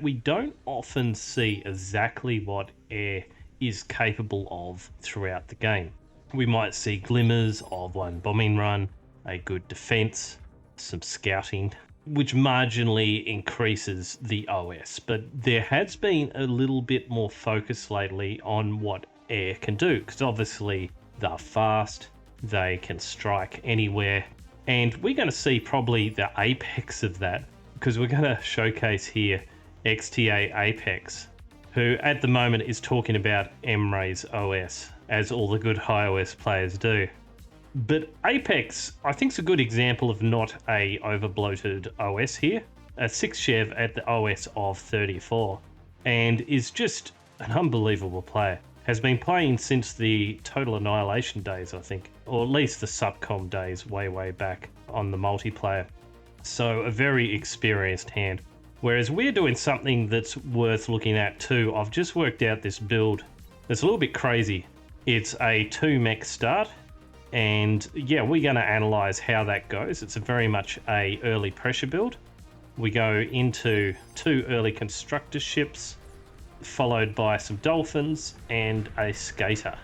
We don't often see exactly what air is capable of throughout the game. We might see glimmers of one bombing run, a good defense, some scouting, which marginally increases the OS. But there has been a little bit more focus lately on what air can do, because obviously they're fast, they can strike anywhere, and we're going to see probably the apex of that, because we're going to showcase here XTA Apex, who at the moment is talking about MRay's OS, as all the good high OS players do. But Apex, I think, is a good example of not a over-bloated OS here. A 6 Chev at the OS of 34, and is just an unbelievable player. Has been playing since the Total Annihilation days, I think, or at least the Subcom days way back on the multiplayer. So a very experienced hand. Whereas we're doing something that's worth looking at too. I've just worked out this build that's a little bit crazy. It's a 2 mech start, and yeah, we're going to analyze how that goes. It's a very much a early pressure build. We go into 2 early constructor ships, followed by some dolphins and a skater.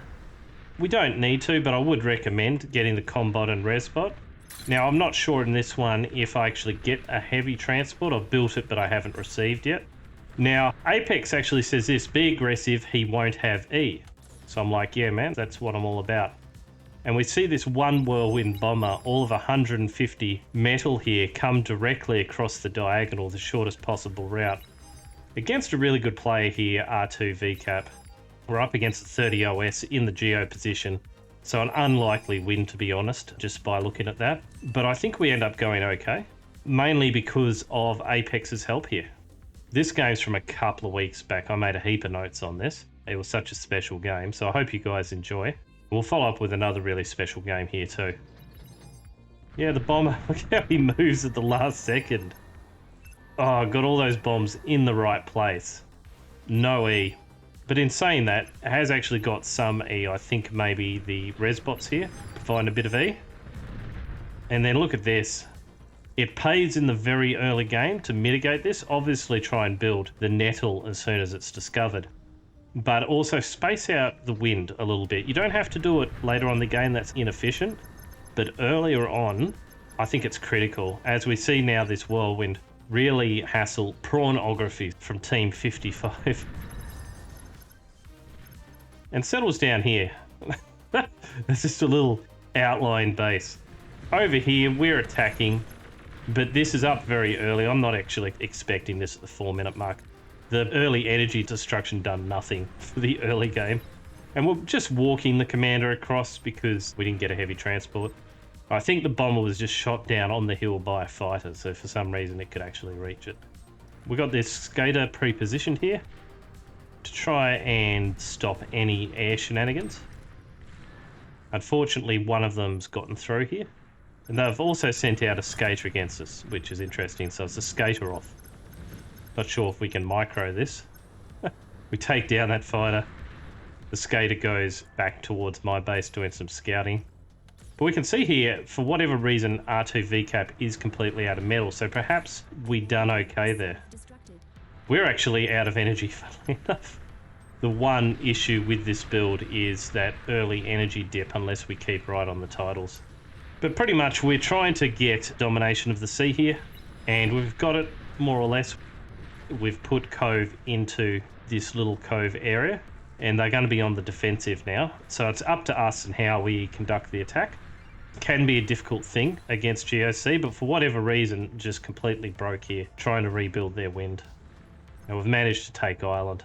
We don't need to, but I would recommend getting the Combot and Resbot. Now, I'm not sure in this one if I actually get a heavy transport. I've built it, but I haven't received yet. Now, Apex actually says this: be aggressive, he won't have E. So I'm like, yeah, man, that's what I'm all about. And we see this one whirlwind bomber, all of 150 metal here, come directly across the diagonal, the shortest possible route. Against a really good player here, R2 VCAP. We're up against 30 OS in the geo position. So an unlikely win, to be honest, just by looking at that. But I think we end up going okay, mainly because of Apex's help here. This game's from a couple of weeks back. I made a heap of notes on this. It was such a special game, so I hope you guys enjoy. We'll follow up with another really special game here too. Yeah, the bomber, look how he moves at the last second. Oh, got all those bombs in the right place. No E. But in saying that, it has actually got some E. I think maybe the Resbots here provide a bit of E. And then look at this. It pays in the very early game to mitigate this. Obviously try and build the nettle as soon as it's discovered. But also space out the wind a little bit. You don't have to do it later on in the game, that's inefficient. But earlier on, I think it's critical. As we see now, this whirlwind really hassle prawnography from Team 55. And settles down here. It's just a little outline base. Over here, we're attacking, but this is up very early. I'm not actually expecting this at the 4-minute mark. The early energy destruction done nothing for the early game. And we're just walking the commander across because we didn't get a heavy transport. I think the bomber was just shot down on the hill by a fighter, so for some reason it could actually reach it. We got this skater pre-positioned here to try and stop any air shenanigans. Unfortunately, one of them's gotten through here. And they've also sent out a skater against us, which is interesting. So it's a skater off. Not sure if we can micro this. We take down that fighter. The skater goes back towards my base doing some scouting. But we can see here, for whatever reason, R2 VCAP is completely out of metal. So perhaps we done okay there. We're actually out of energy, funnily enough. The one issue with this build is that early energy dip unless we keep right on the titles. But pretty much we're trying to get domination of the sea here, and we've got it more or less. We've put Cove into this little cove area, and they're going to be on the defensive now. So it's up to us and how we conduct the attack. Can be a difficult thing against GOC, but for whatever reason, just completely broke here, trying to rebuild their wind. And we've managed to take Island.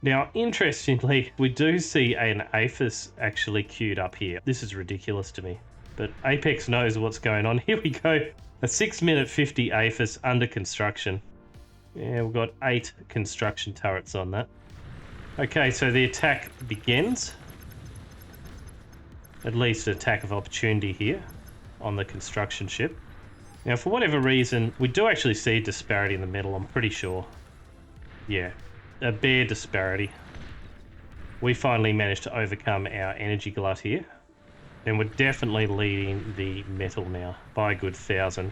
Now, interestingly, we do see an APHIS actually queued up here. This is ridiculous to me, but Apex knows what's going on. Here we go. A 6-minute 50 APHIS under construction. Yeah, we've got 8 construction turrets on that. Okay, so the attack begins. At least an attack of opportunity here on the construction ship. Now, for whatever reason, we do actually see disparity in the middle, I'm pretty sure. Yeah, a bare disparity. We finally managed to overcome our energy glut here. And we're definitely leading the metal now by a good 1,000.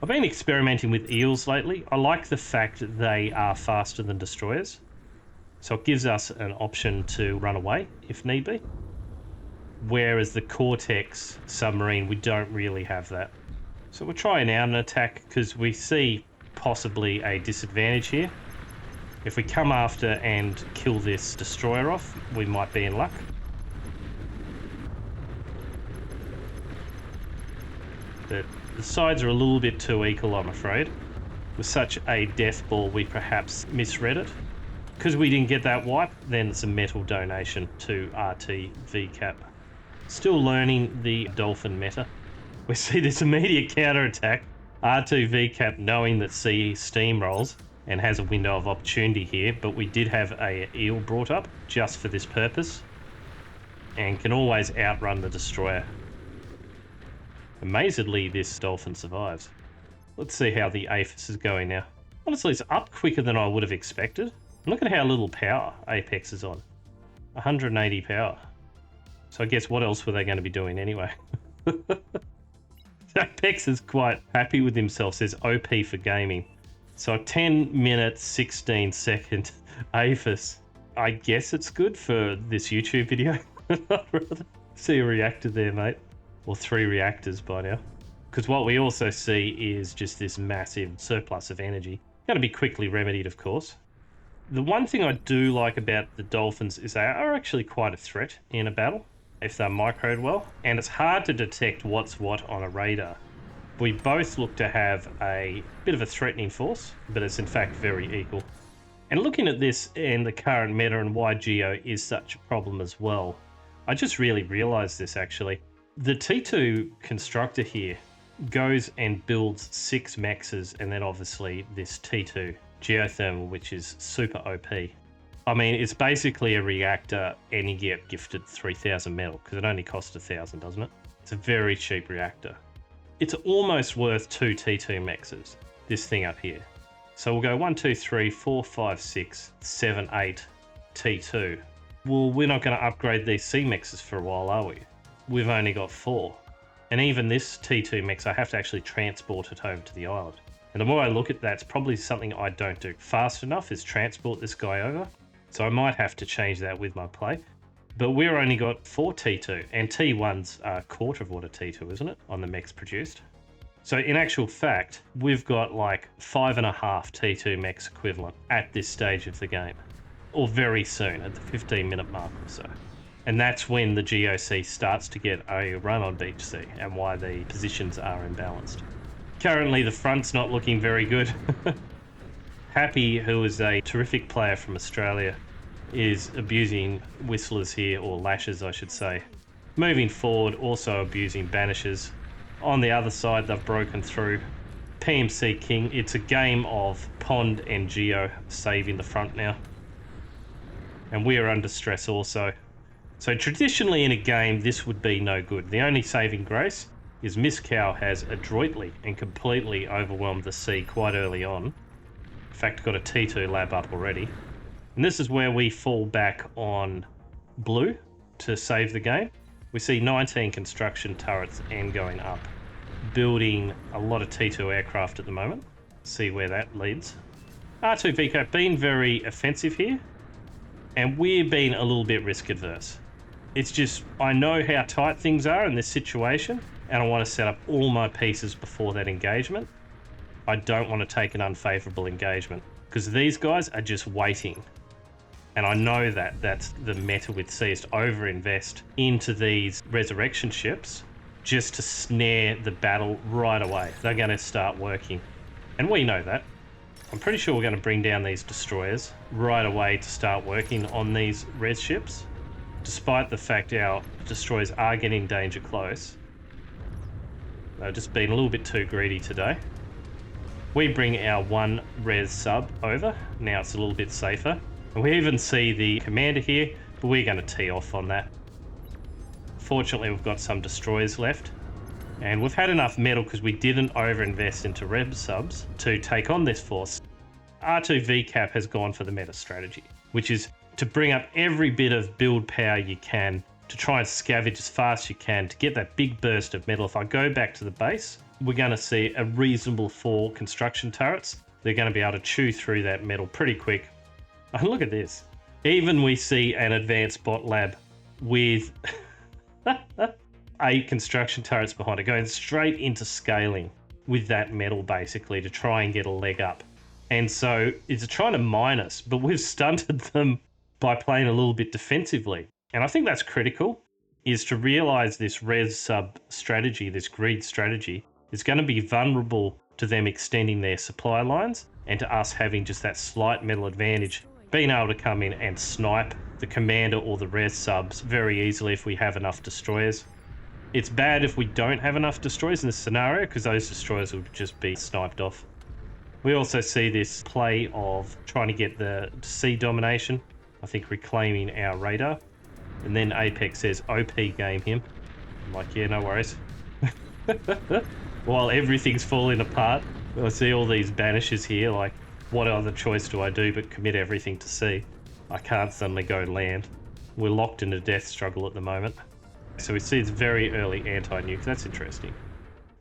I've been experimenting with eels lately. I like the fact that they are faster than destroyers. So it gives us an option to run away if need be. Whereas the Cortex submarine, we don't really have that. So we're trying out an attack because we see possibly a disadvantage here. If we come after and kill this destroyer off, we might be in luck. But the sides are a little bit too equal, I'm afraid. With such a death ball, we perhaps misread it. Because we didn't get that wipe, then it's a metal donation to RT VCAP. Still learning the Dolphin meta. We see this immediate counter-attack. R2 VCAP knowing that C steamrolls and has a window of opportunity here, but we did have a eel brought up just for this purpose and can always outrun the destroyer. Amazingly, this Dolphin survives. Let's see how the APHIS is going now. Honestly, it's up quicker than I would have expected. Look at how little power Apex is on. 180 power. So I guess what else were they going to be doing anyway? Apex is quite happy with himself, says OP for gaming. So a 10 minute, 16 second APHIS. I guess it's good for this YouTube video. I'd rather see a reactor there, mate. Or 3 reactors by now. Because what we also see is just this massive surplus of energy. Going to be quickly remedied, of course. The one thing I do like about the Dolphins is they are actually quite a threat in a battle, if they're microed well. And it's hard to detect what's what on a radar. We both look to have a bit of a threatening force, but it's in fact very equal. And looking at this and the current meta and why Geo is such a problem as well, I just really realised this actually. The T2 constructor here goes and builds 6 mexes and then obviously this T2 geothermal, which is super OP. I mean, it's basically a reactor and you get gifted 3,000 metal because it only costs 1,000, doesn't it? It's a very cheap reactor. It's almost worth 2 T2 mexes, this thing up here. So we'll go 1, 2, 3, 4, 5, 6, 7, 8 T2. Well, we're not going to upgrade these C mexes for a while, are we? We've only got 4. And even this T2 mex, I have to actually transport it over to the island. And the more I look at that, it's probably something I don't do fast enough is transport this guy over. So I might have to change that with my play. But we've only got 4 T2, and T1's a quarter of what a T2, isn't it, on the mex produced? So in actual fact, we've got like 5.5 T2 mex equivalent at this stage of the game. Or very soon, at the 15-minute mark or so. And that's when the GOC starts to get a run on Beach C and why the positions are imbalanced. Currently, the front's not looking very good. Happy, who is a terrific player from Australia, is abusing whistlers here, or lashes, I should say. Moving forward, also abusing banishes. On the other side, they've broken through. PMC King, it's a game of Pond and Geo saving the front now. And we are under stress also. So traditionally in a game, this would be no good. The only saving grace is Miss Cow has adroitly and completely overwhelmed the sea quite early on. In fact, got a T2 lab up already. And this is where we fall back on blue to save the game. We see 19 construction turrets and going up. Building a lot of T2 aircraft at the moment. See where that leads. R2 VCAP being very offensive here. And we're being a little bit risk adverse. It's just, I know how tight things are in this situation, and I want to set up all my pieces before that engagement. I don't want to take an unfavourable engagement, because these guys are just waiting. And I know that that's the meta with C, is to overinvest into these resurrection ships just to snare the battle right away. They're going to start working. And we know that. I'm pretty sure we're going to bring down these destroyers right away to start working on these res ships. Despite the fact our destroyers are getting danger close. They've just been a little bit too greedy today. We bring our 1 res sub over. Now it's a little bit safer. And we even see the commander here, but we're going to tee off on that. Fortunately, we've got some destroyers left. And we've had enough metal because we didn't overinvest into Reb subs to take on this force. R2 VCAP has gone for the meta strategy, which is to bring up every bit of build power you can to try and scavenge as fast as you can to get that big burst of metal. If I go back to the base, we're going to see a reasonable 4 construction turrets. They're going to be able to chew through that metal pretty quick. And look at this. Even we see an advanced bot lab with 8 construction turrets behind it, going straight into scaling with that metal basically to try and get a leg up. And so it's trying to mine us, but we've stunted them by playing a little bit defensively. And I think that's critical, is to realize this res sub strategy, this greed strategy, is going to be vulnerable to them extending their supply lines and to us having just that slight metal advantage, being able to come in and snipe the commander or the res subs very easily if we have enough destroyers. It's bad if we don't have enough destroyers in this scenario, because those destroyers will just be sniped off. We also see this play of trying to get the sea domination, I think reclaiming our radar. And then Apex says, OP game him. I'm like, yeah, no worries. While everything's falling apart, I see all these banishes here, like, what other choice do I do but commit everything to sea? I can't suddenly go land. We're locked in a death struggle at the moment. So we see it's very early anti-nuke. That's interesting.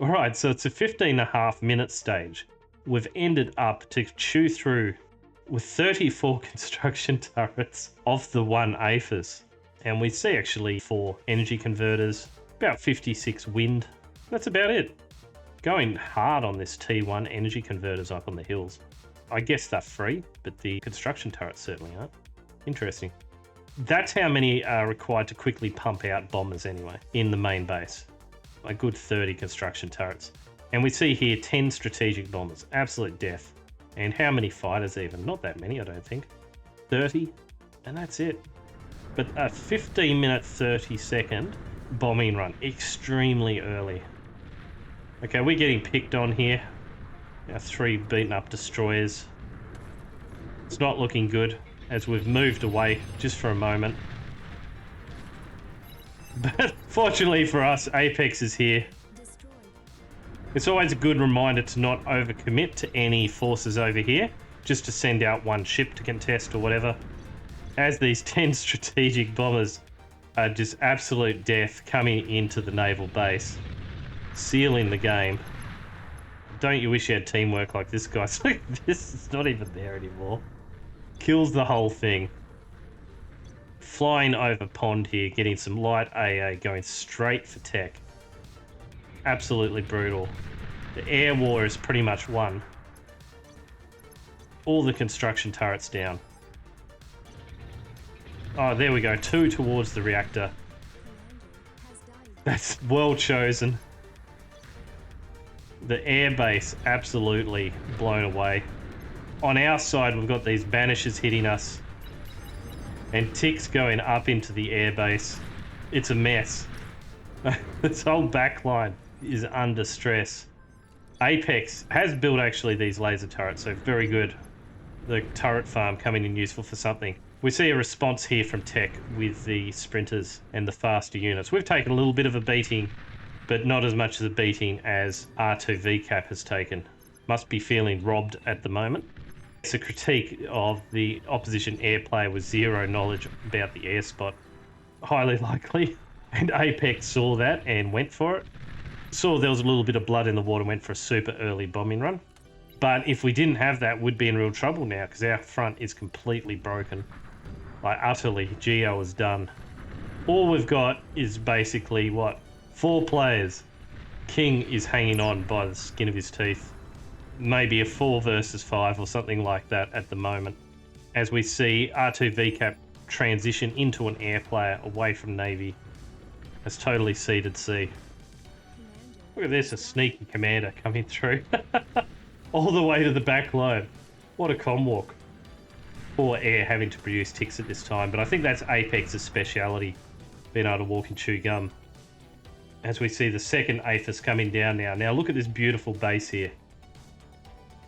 All right, so it's a 15.5-minute stage. We've ended up to chew through with 34 construction turrets off the 1 APHIS. And we see actually 4 energy converters, about 56 wind. That's about it. Going hard on this T1 energy converters up on the hills. I guess they're free, but the construction turrets certainly aren't. Interesting. That's how many are required to quickly pump out bombers anyway, in the main base. A good 30 construction turrets. And we see here 10 strategic bombers. Absolute death. And how many fighters even? Not that many, I don't think. 30, and that's it. But a 15-minute, 30-second bombing run. Extremely early. Okay, we're getting picked on here. Our 3 beaten up destroyers. It's not looking good as we've moved away just for a moment. But fortunately for us, Apex is here. It's always a good reminder to not overcommit to any forces over here, just to send out 1 ship to contest or whatever. As these 10 strategic bombers are just absolute death coming into the naval base, sealing the game. Don't you wish you had teamwork like this, guys? This is not even there anymore. Kills the whole thing. Flying over pond here, getting some light AA, going straight for tech. Absolutely brutal. The air war is pretty much won. All the construction turrets down. Oh, there we go. 2 towards the reactor. That's well chosen. The air base absolutely blown away. On our side, we've got these banishes hitting us. And ticks going up into the air base. It's a mess. This whole backline is under stress. Apex has built actually these laser turrets, so very good. The turret farm coming in useful for something. We see a response here from Tech with the sprinters and the faster units. We've taken a little bit of a beating, but not as much of a beating as R2 VCAP has taken. Must be feeling robbed at the moment. It's a critique of the opposition air player with 0 knowledge about the air spot. Highly likely. And Apex saw that and went for it. Saw there was a little bit of blood in the water and went for a super early bombing run. But if we didn't have that, we'd be in real trouble now because our front is completely broken. Like utterly, Geo is done. All we've got is basically, 4 players. King is hanging on by the skin of his teeth. Maybe a 4 versus 5 or something like that at the moment. As we see R2 VCAP transition into an air player away from Navy. Has totally ceded C. Look at this, a sneaky commander coming through. All the way to the back line. What a comm walk. Poor air having to produce ticks at this time, but I think that's Apex's speciality, being able to walk and chew gum. As we see the second APHIS coming down now. Now look at this beautiful base here,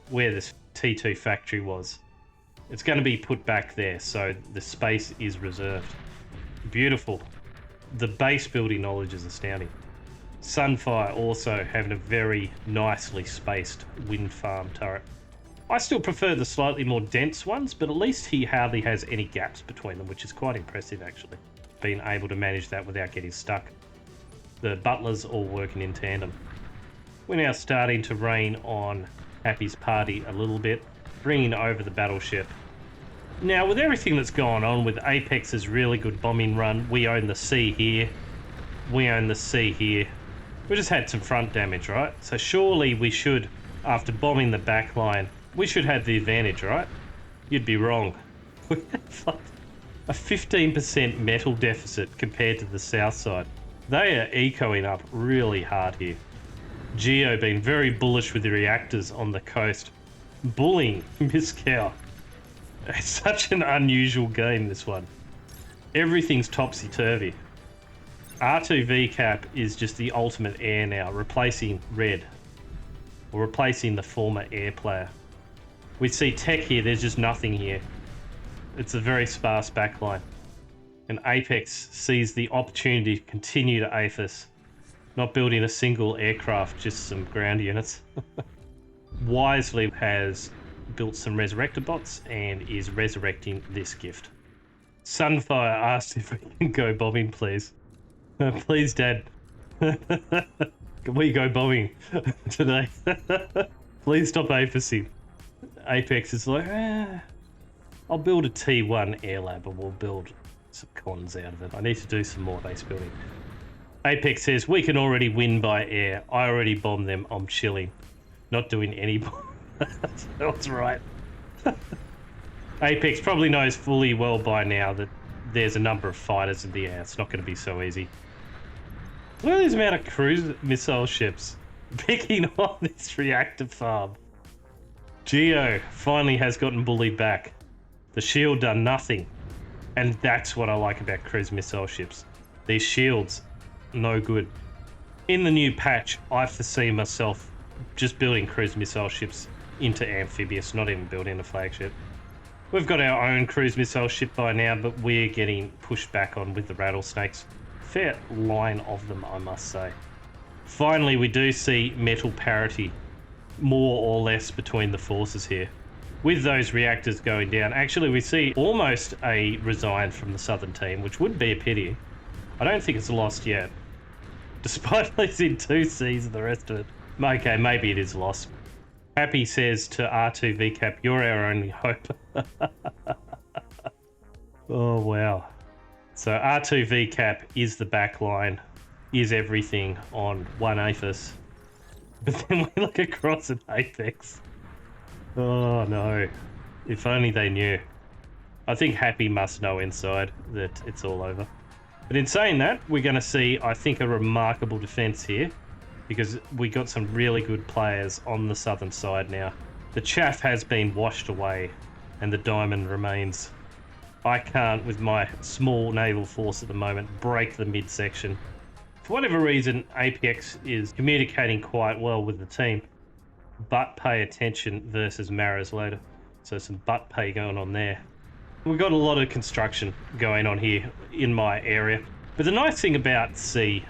where this T2 factory was. It's going to be put back there, so the space is reserved. Beautiful. The base building knowledge is astounding. Sunfire also having a very nicely spaced wind farm turret. I still prefer the slightly more dense ones, but at least he hardly has any gaps between them, which is quite impressive actually. Being able to manage that without getting stuck. The butlers all working in tandem. We're now starting to rain on Happy's party a little bit, bringing over the battleship. Now, with everything that's gone on, with Apex's really good bombing run, we own the sea here. We own the sea here. We just had some front damage, right? So surely we should, after bombing the back line, we should have the advantage, right? You'd be wrong. We have a 15% metal deficit compared to the south side. They are ecoing up really hard here. Geo being very bullish with the reactors on the coast. Bullying Miss Cow. It's such an unusual game, this one. Everything's topsy-turvy. R2 VCAP is just the ultimate air now, replacing Red. Or replacing the former air player. We see tech here, there's just nothing here. It's a very sparse backline. And Apex sees the opportunity to continue to ape us. Not building a single aircraft, just some ground units. Wisely has built some resurrector bots and is resurrecting this gift. Sunfire asked if we can go bombing, please. Please, Dad. Can we go bombing today? Please stop apacing. Apex is like, I'll build a T1 air lab and we'll build some cons out of it. I need to do some more base building. Apex says, we can already win by air. I already bombed them. I'm chilling. Not doing any That's right. Apex probably knows fully well by now that there's a number of fighters in the air. It's not going to be so easy. Look at this amount of cruise missile ships picking on this reactor farm. Geo finally has gotten bullied back. The shield done nothing. And that's what I like about cruise missile ships. These shields, no good. In the new patch, I foresee myself just building cruise missile ships into amphibious, not even building a flagship. We've got our own cruise missile ship by now, but we're getting pushed back on with the rattlesnakes. Fair line of them, I must say. Finally, we do see metal parity, more or less, between the forces here. With those reactors going down, actually we see almost a resign from the southern team, which would be a pity. I don't think it's lost yet. Despite losing 2 Cs and the rest of it. Okay, maybe it is lost. Happy says to R2 VCAP, you're our only hope. Oh, wow. So R2 VCAP is the backline, is everything on one Aphis. But then we look across at Apex. Oh no. If only they knew. I think Happy must know inside that it's all over. But in saying that, we're going to see, I think, a remarkable defense here. Because we got some really good players on the southern side now. The chaff has been washed away and the diamond remains. I can't, with my small naval force at the moment, break the midsection. For whatever reason, Apex is communicating quite well with the team. Butt pay attention versus Maras later. So some butt pay going on there. We've got a lot of construction going on here in my area. But the nice thing about C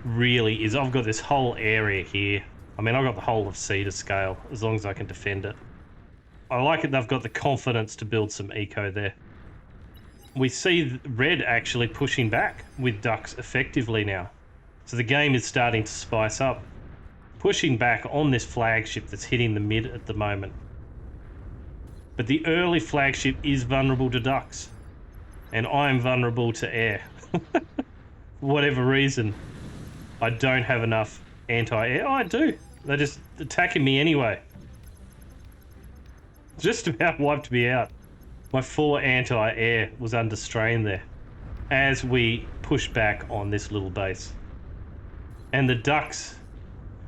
really is I've got this whole area here. I mean, I've got the whole of C to scale, as long as I can defend it. I like it they've got the confidence to build some eco there. We see Red actually pushing back with ducks effectively now. So the game is starting to spice up. Pushing back on this flagship that's hitting the mid at the moment. But the early flagship is vulnerable to ducks. And I'm vulnerable to air. For whatever reason, I don't have enough anti-air. Oh, I do. They're just attacking me anyway. Just about wiped me out. My 4 anti-air was under strain there as we push back on this little base. And the ducks,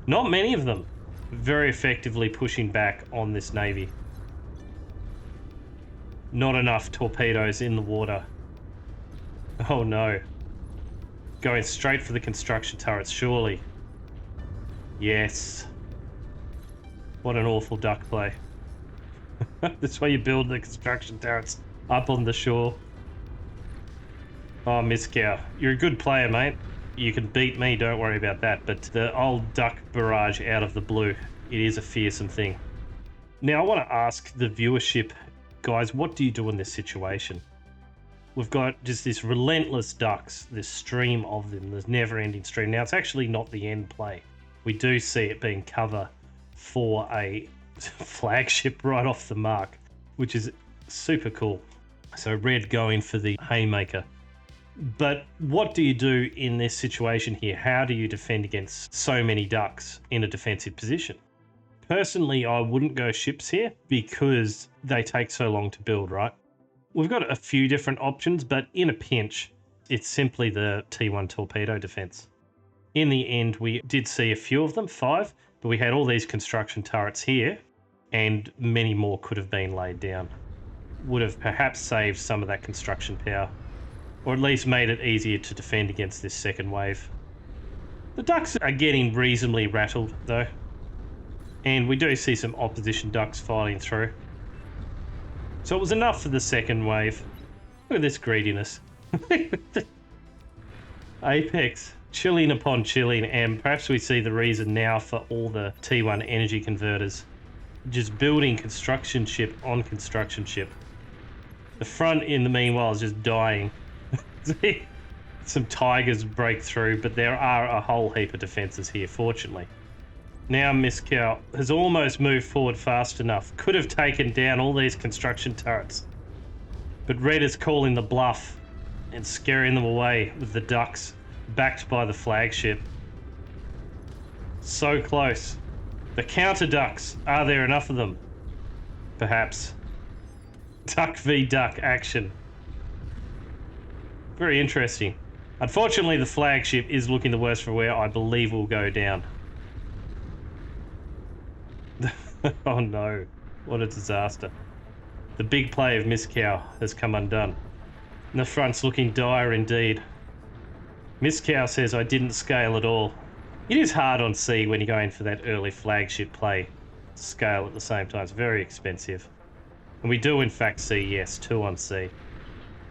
not many of them, very effectively pushing back on this navy. Not enough torpedoes in the water. Oh no. Going straight for the construction turrets, surely. Yes. What an awful duck play. That's why you build the construction turrets up on the shore. Oh, Miss Cow, you're a good player, mate. You can beat me, don't worry about that. But the old duck barrage out of the blue, it is a fearsome thing. Now, I want to ask the viewership, guys, what do you do in this situation? We've got just this relentless ducks, this stream of them, this never-ending stream. Now, it's actually not the end play. we do see it being cover for a flagship right off the mark, which is super cool. So red going for the haymaker. But what do you do in this situation here? How do you defend against so many ducks in a defensive position? Personally, I wouldn't go ships here because they take so long to build, right? We've got a few different options, but in a pinch, it's simply the T1 torpedo defense. In the end, we did see a few of them, 5, but we had all these construction turrets here, and many more could have been laid down. Would have perhaps saved some of that construction power, or at least made it easier to defend against this second wave. The ducks are getting reasonably rattled, though, and we do see some opposition ducks fighting through. So it was enough for the second wave. Look at this greediness. Apex, chilling upon chilling, and perhaps we see the reason now for all the T1 energy converters. Just building construction ship on construction ship. The front, in the meanwhile, is just dying. Some tigers break through, but there are a whole heap of defences here, fortunately. Now Moscow has almost moved forward fast enough. Could have taken down all these construction turrets. But Red is calling the bluff and scaring them away with the ducks backed by the flagship. So close. The counter ducks. Are there enough of them? Perhaps. Duck v duck action. Very interesting. Unfortunately, the flagship is looking the worse for wear. I believe will go down. Oh no, what a disaster. The big play of Moscow has come undone. And the front's looking dire indeed. Moscow says, I didn't scale at all. It is hard on sea when you're going for that early flagship play to scale at the same time. It's very expensive. And we do in fact see, yes, 2 on sea.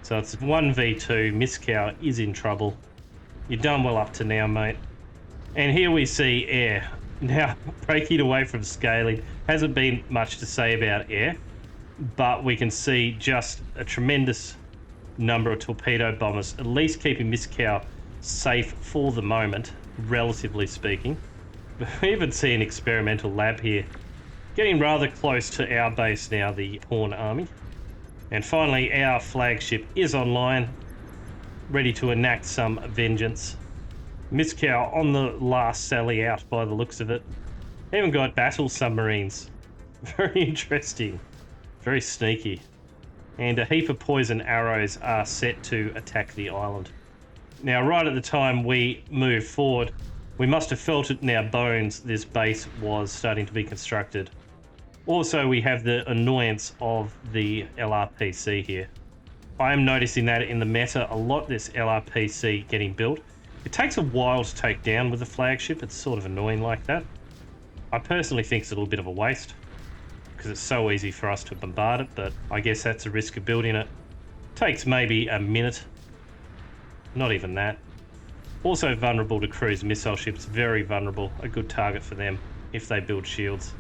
So it's 1v2, Moscow is in trouble. You've done well up to now, mate. And here we see air. Now, breaking away from scaling, hasn't been much to say about air, but we can see just a tremendous number of torpedo bombers, at least keeping Moscow safe for the moment, relatively speaking. We even see an experimental lab here, getting rather close to our base now, the Pawn Army. And finally, our flagship is online, ready to enact some vengeance. Moscow on the last sally out by the looks of it. Even got battle submarines. Very interesting. Very sneaky. And a heap of poison arrows are set to attack the island. Now, right at the time we moved forward, we must have felt it in our bones this base was starting to be constructed. Also, we have the annoyance of the LRPC here. I am noticing that in the meta a lot, this LRPC getting built. It takes a while to take down with the flagship. It's sort of annoying like that. I personally think it's a little bit of a waste because it's so easy for us to bombard it, but I guess that's a risk of building it. Takes maybe a minute. Not even that. Also vulnerable to cruise missile ships, very vulnerable. A good target for them if they build shields.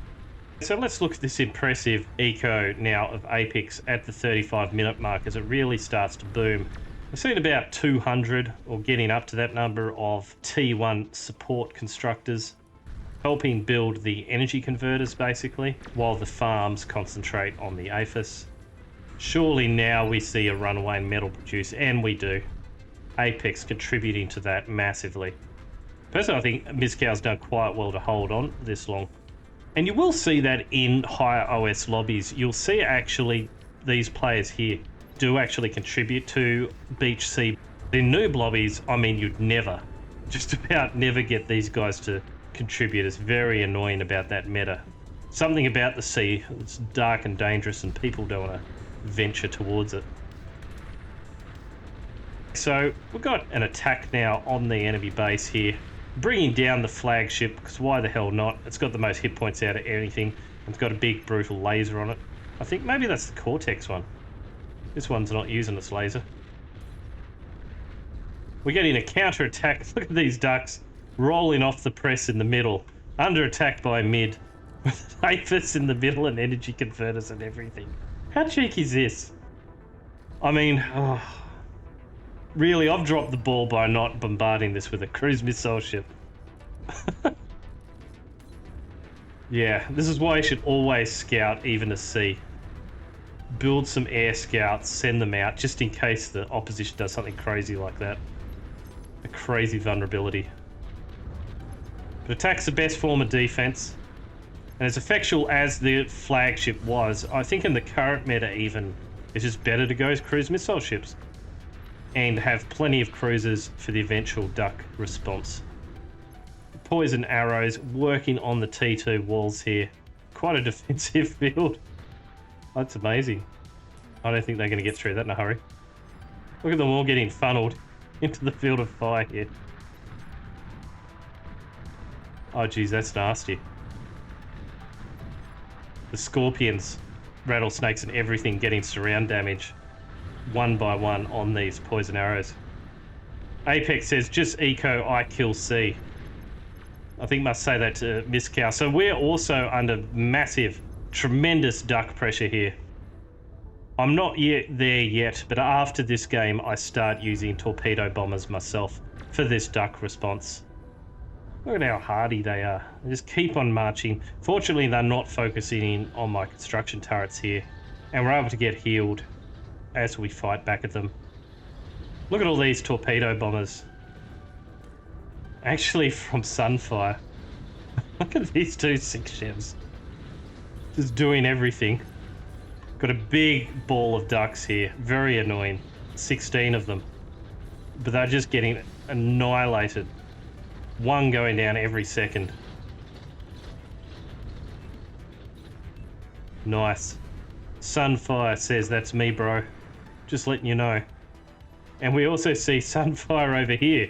So let's look at this impressive eco now of Apex at the 35-minute mark as it really starts to boom. We've seen about 200 or getting up to that number of T1 support constructors helping build the energy converters basically, while the farms concentrate on the APHIS. Surely now we see a runaway metal produce, and we do. Apex contributing to that massively. Personally, I think Moscow's done quite well to hold on this long. And you will see that in higher OS lobbies. You'll see actually these players here do actually contribute to Beach C. In noob lobbies, I mean, you'd never, just about never get these guys to contribute. It's very annoying about that meta. Something about the sea, it's dark and dangerous and people don't want to venture towards it. So we've got an attack now on the enemy base here, bringing down the flagship, because why the hell not? It's got the most hit points out of anything, and it's got a big brutal laser on it. I think maybe that's the Cortex one. This one's not using its laser. We're getting a counter-attack. Look at these ducks rolling off the press in the middle, under attack by mid, with APHIS in the middle and energy converters and everything. How cheeky is this? I mean, really, I've dropped the ball by not bombarding this with a cruise missile ship. Yeah, this is why you should always scout even to sea. Build some air scouts, send them out, just in case the opposition does something crazy like that. A crazy vulnerability. But attack's the best form of defense. And as effectual as the flagship was, I think in the current meta even, it's just better to go as cruise missile ships. And have plenty of cruisers for the eventual duck response. Poison arrows working on the T2 walls here. Quite a defensive field. That's amazing. I don't think they're going to get through that in a hurry. Look at them all getting funneled into the field of fire here. Oh geez, that's nasty. The scorpions, rattlesnakes and everything getting surround damage one by one on these poison arrows. Apex says, just eco, I kill C. I think must say that to Miss Cow. So we're also under massive, tremendous duck pressure here. I'm not yet there yet, but after this game, I start using torpedo bombers myself for this duck response. Look at how hardy they are. They just keep on marching. Fortunately, they're not focusing in on my construction turrets here, and we're able to get healed as we fight back at them. Look at all these torpedo bombers. Actually from Sunfire. Look at these two 6-chevs. Just doing everything. Got a big ball of ducks here. Very annoying. 16 of them. But they're just getting annihilated. One going down every second. Nice. Sunfire says, that's me, bro. Just letting you know. And we also see Sunfire over here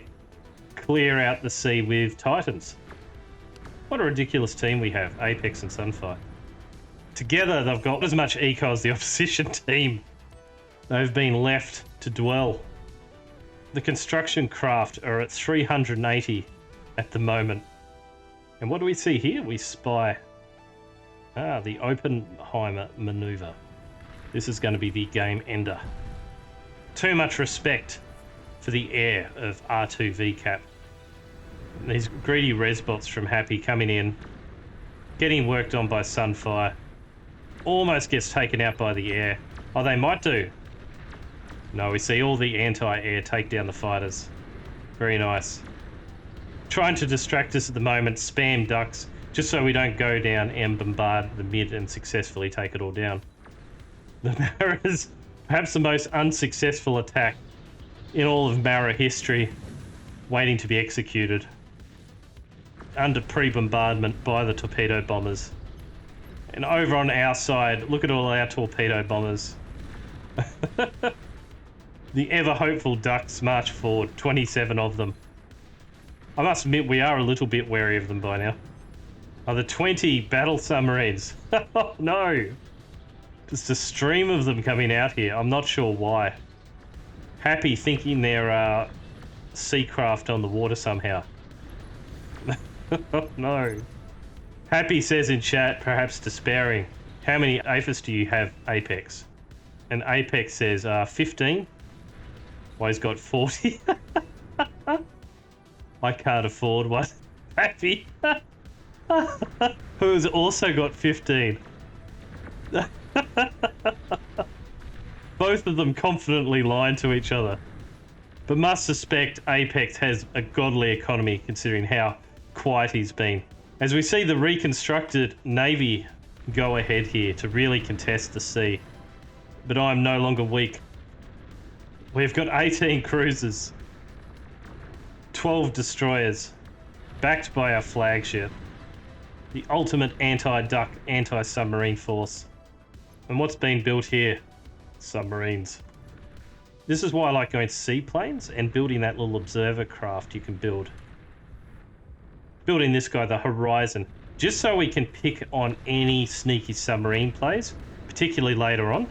clear out the sea with Titans. What a ridiculous team we have, Apex and Sunfire. Together, they've got as much eco as the opposition team. They've been left to dwell. The construction craft are at 380 at the moment. And what do we see here? We spy the Oppenheimer maneuver. This is going to be the game ender. Too much respect for the air of R2 VCAP. These greedy resbots from Happy coming in, getting worked on by Sunfire, almost gets taken out by the air. Oh, they might do. No, we see all the anti-air take down the fighters. Very nice. Trying to distract us at the moment, spam ducks, just so we don't go down and bombard the mid and successfully take it all down. The Mara is perhaps the most unsuccessful attack in all of Mara history, waiting to be executed. Under pre-bombardment by the torpedo bombers. And over on our side, look at all our torpedo bombers. The ever-hopeful ducks march forward, 27 of them. I must admit, we are a little bit wary of them by now. Oh, the 20 battle submarines. Oh, no. Just a stream of them coming out here. I'm not sure why. Happy thinking they're seacraft on the water somehow. Oh, no. Happy says in chat, perhaps despairing, how many APHIS do you have, Apex? And Apex says 15. Well, he's got 40. I can't afford one. Happy. Who's also got 15. Both of them confidently lying to each other. But must suspect Apex has a godly economy considering how quiet he's been. As we see the reconstructed Navy go ahead here to really contest the sea. But I'm no longer weak. We've got 18 cruisers, 12 destroyers, backed by our flagship. The ultimate anti-duck, anti-submarine force. And what's been built here? Submarines. This is why I like going seaplanes and building that little observer craft you can build. Building this guy, the Horizon, just so we can pick on any sneaky submarine plays, particularly later on.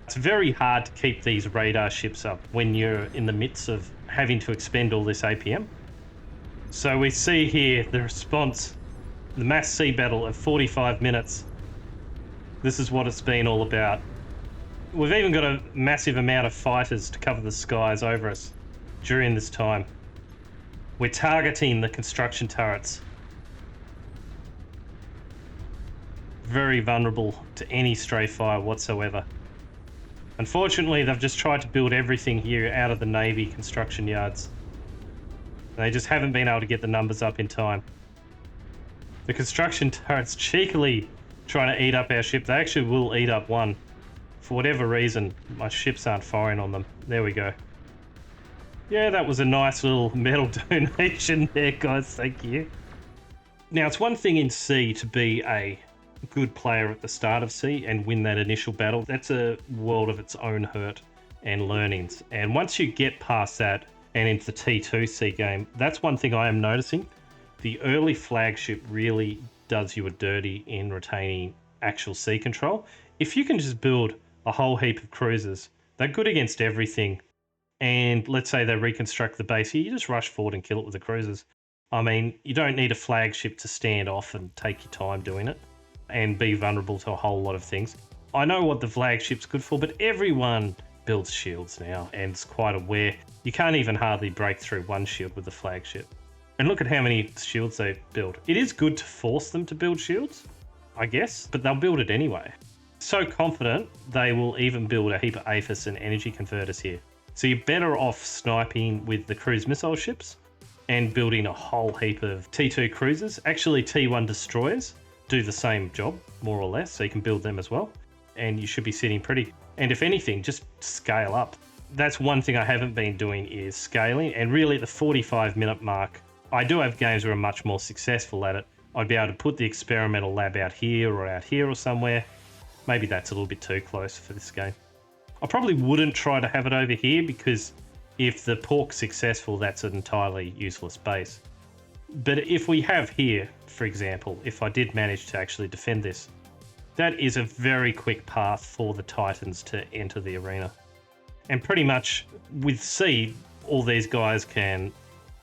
It's very hard to keep these radar ships up when you're in the midst of having to expend all this APM. So we see here the response, the mass sea battle of 45 minutes. This is what it's been all about. We've even got a massive amount of fighters to cover the skies over us during this time. We're targeting the construction turrets. very vulnerable to any stray fire whatsoever. Unfortunately, they've just tried to build everything here out of the Navy construction yards. They just haven't been able to get the numbers up in time. The construction turrets cheekily trying to eat up our ship. They actually will eat up one. For whatever reason, my ships aren't firing on them. There we go. Yeah, that was a nice little metal donation there, guys. Thank you. Now, it's one thing in C to be a good player at the start of C and win that initial battle. That's a world of its own hurt and learnings. And once you get past that and into the T2 C game, that's one thing I am noticing. The early flagship really does you a dirty in retaining actual sea control. If you can just build a whole heap of cruisers, they're good against everything. And let's say they reconstruct the base here, you just rush forward and kill it with the cruisers. I mean, you don't need a flagship to stand off and take your time doing it and be vulnerable to a whole lot of things. I know what the flagship's good for, but everyone builds shields now and is quite aware. You can't even hardly break through one shield with the flagship. And look at how many shields they build. It is good to force them to build shields, I guess, but they'll build it anyway. So confident they will even build a heap of APHIS and energy converters here. So you're better off sniping with the cruise missile ships and building a whole heap of T2 cruisers. Actually, T1 destroyers do the same job, more or less, so you can build them as well. And you should be sitting pretty. And if anything, just scale up. That's one thing I haven't been doing is scaling. And really at the 45-minute mark, I do have games where I'm much more successful at it. I'd be able to put the experimental lab out here or somewhere. Maybe that's a little bit too close for this game. I probably wouldn't try to have it over here because if the pork's successful, that's an entirely useless base. But if we have here, for example, if I did manage to actually defend this, that is a very quick path for the Titans to enter the arena. And pretty much with C, all these guys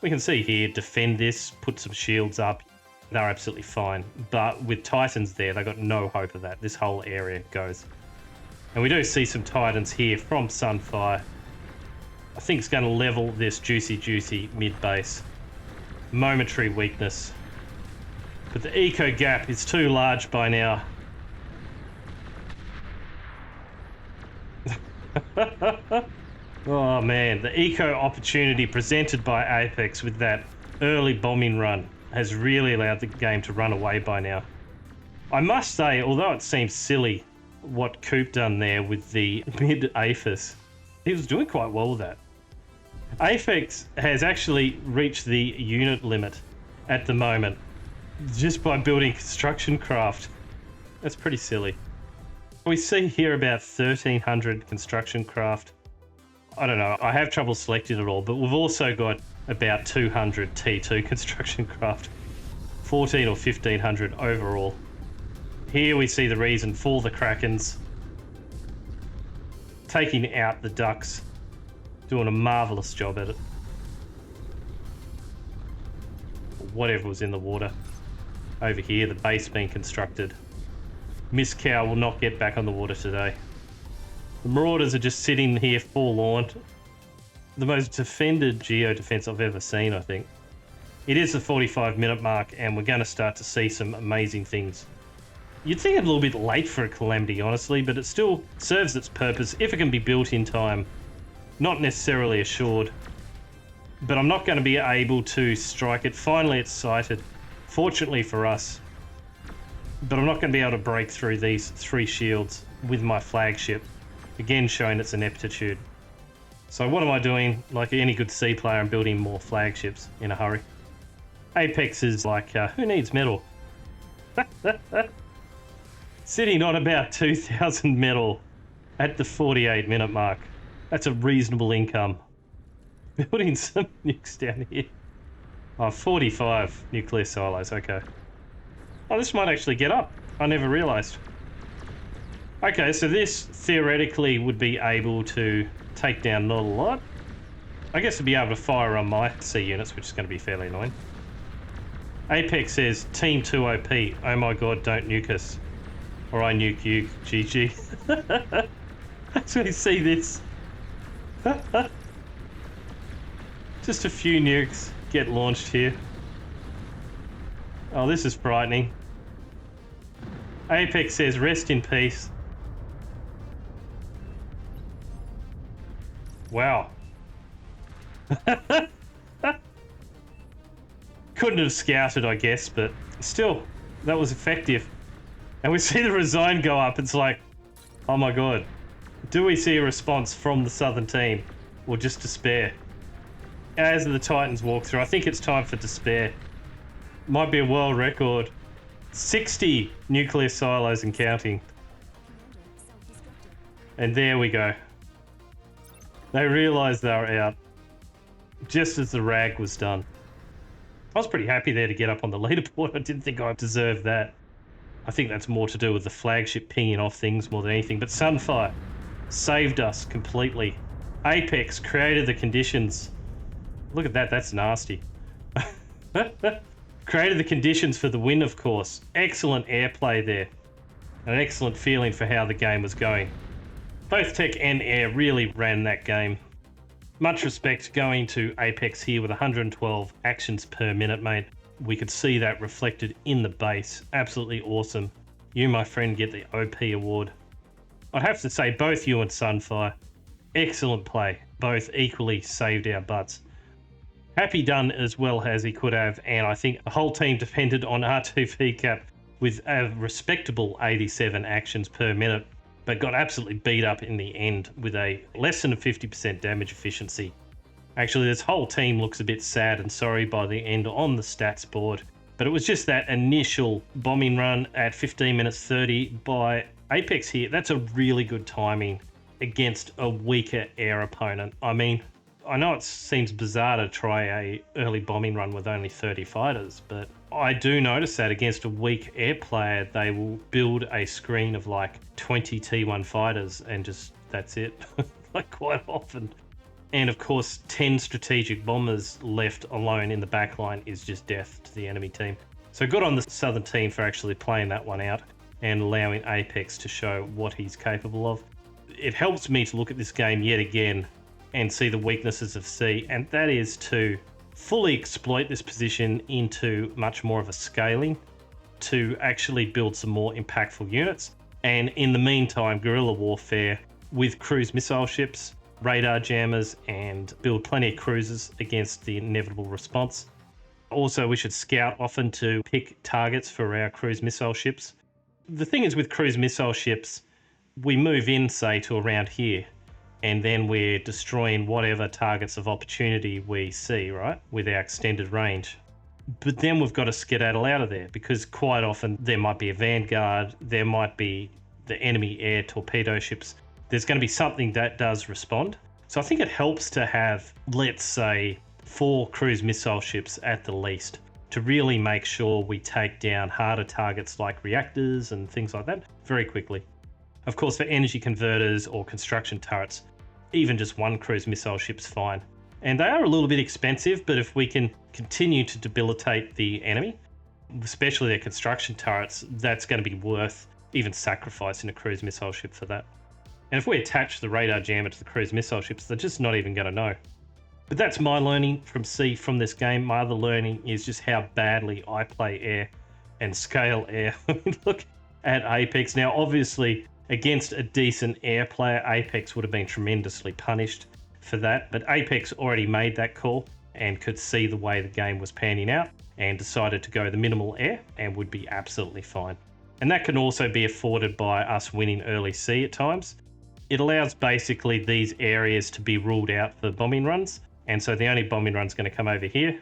we can see here, defend this, put some shields up. They're absolutely fine. But with Titans there, they got no hope of that. This whole area goes. And we do see some Titans here from Sunfire. I think it's going to level this juicy mid base. Momentary weakness. But the eco gap is too large by now. Oh man, the eco opportunity presented by Apex with that early bombing run has really allowed the game to run away by now. I must say, although it seems silly what Coop done there with the mid APHIS, he was doing quite well with that. Apex has actually reached the unit limit at the moment just by building construction craft. That's pretty silly. We see here about 1,300 construction craft. I don't know, I have trouble selecting it all, but we've also got about 200 T2 construction craft, 14 or 1,500 overall. Here we see the reason for the Krakens. Taking out the ducks, doing a marvellous job at it. Whatever was in the water. Over here, the base being constructed. Miss Cow will not get back on the water today. The Marauders are just sitting here forlorn. The most defended geo defense I've ever seen, I think. It is the 45-minute mark, and we're going to start to see some amazing things. You'd think it's a little bit late for a Calamity, honestly, but it still serves its purpose if it can be built in time. Not necessarily assured, but I'm not going to be able to strike it. Finally, it's sighted, fortunately for us. But I'm not going to be able to break through these 3 shields with my flagship. Again, showing its ineptitude. So what am I doing? Like any good C player, I'm building more flagships in a hurry. Apex is like, who needs metal? Sitting on about 2,000 metal at the 48-minute mark. That's a reasonable income. Building some nukes down here. Oh, 45 nuclear silos, okay. Oh, this might actually get up. I never realised. Okay, so this theoretically would be able to take down not a lot. I guess it'd be able to fire on my C units, which is going to be fairly annoying. Apex says, Team 2 OP. Oh my god, don't nuke us. Or I nuke you, GG. Actually see this. Just a few nukes get launched here. Oh, this is frightening. Apex says rest in peace. Wow. Couldn't have scouted, I guess, but still, that was effective. And we see the resign go up. It's like, oh my god. Do we see a response from the Southern team? Or just despair? As the Titans walk through, I think it's time for despair. Might be a world record. 60 nuclear silos and counting. And there we go. They realised they were out just as the rag was done. I was pretty happy there to get up on the leaderboard. I didn't think I deserved that. I think that's more to do with the flagship pinging off things more than anything. But Sunfire saved us completely. Apex created the conditions. Look at that, that's nasty. Created the conditions for the win, of course. Excellent airplay there. An excellent feeling for how the game was going. Both Tech and Air really ran that game. Much respect going to Apex here with 112 actions per minute, mate. We could see that reflected in the base. Absolutely awesome. You, my friend, get the OP award. I'd have to say both you and Sunfire, excellent play. Both equally saved our butts. Happy done as well as he could have, and I think the whole team depended on R2 Cap with a respectable 87 actions per minute, but got absolutely beat up in the end with a less than a 50% damage efficiency. Actually, this whole team looks a bit sad and sorry by the end on the stats board, but it was just that initial bombing run at 15 minutes 30 by Apex here. That's a really good timing against a weaker air opponent. I mean, I know it seems bizarre to try a early bombing run with only 30 fighters, but I do notice that against a weak air player, they will build a screen of like 20 T1 fighters and just, that's it, like quite often. And of course, 10 strategic bombers left alone in the backline is just death to the enemy team. So good on the Southern team for actually playing that one out and allowing Apex to show what he's capable of. It helps me to look at this game yet again and see the weaknesses of C, and that is to fully exploit this position into much more of a scaling to actually build some more impactful units. And in the meantime, guerrilla warfare with cruise missile ships, radar jammers, and build plenty of cruisers against the inevitable response. Also, we should scout often to pick targets for our cruise missile ships. The thing is with cruise missile ships, we move in, say, to around here, and then we're destroying whatever targets of opportunity we see, right, with our extended range. But then we've got to skedaddle out of there because quite often there might be a vanguard, there might be the enemy air torpedo ships. There's going to be something that does respond. So I think it helps to have, let's say, 4 cruise missile ships at the least to really make sure we take down harder targets like reactors and things like that very quickly. Of course, for energy converters or construction turrets, even just 1 cruise missile ship's fine. And they are a little bit expensive, but if we can continue to debilitate the enemy, especially their construction turrets, that's going to be worth even sacrificing a cruise missile ship for that. And if we attach the radar jammer to the cruise missile ships, they're just not even going to know. But that's my learning from C from this game. My other learning is just how badly I play air and scale air. Look at Apex. Now, obviously, against a decent air player, Apex would have been tremendously punished for that. But Apex already made that call and could see the way the game was panning out and decided to go the minimal air and would be absolutely fine. And that can also be afforded by us winning early C at times. It allows basically these areas to be ruled out for bombing runs. And so the only bombing run's going to come over here.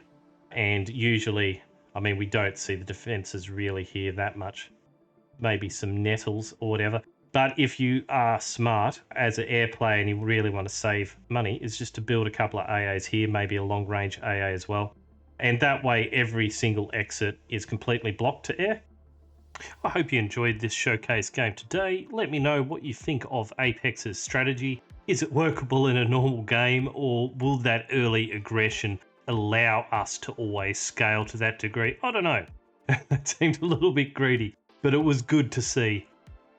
And usually, I mean, we don't see the defenses really here that much. Maybe some nettles or whatever. But if you are smart as an air player and you really want to save money, is just to build a couple of AAs here, maybe a long range AA as well. And that way every single exit is completely blocked to air. I hope you enjoyed this showcase game today. Let me know what you think of Apex's strategy. Is it workable in a normal game, or will that early aggression allow us to always scale to that degree? I don't know. That seemed a little bit greedy, but it was good to see.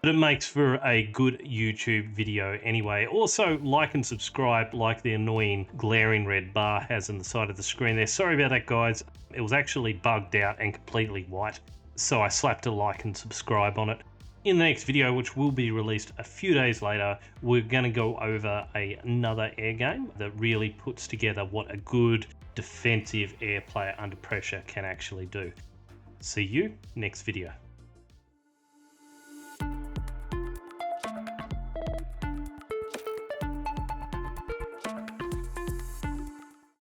But it makes for a good YouTube video anyway. Also, like and subscribe like the annoying glaring red bar has on the side of the screen there. Sorry about that, guys. It was actually bugged out and completely white. So I slapped a like and subscribe on it. In the next video, which will be released a few days later, we're going to go over another air game that really puts together what a good defensive air player under pressure can actually do. See you next video.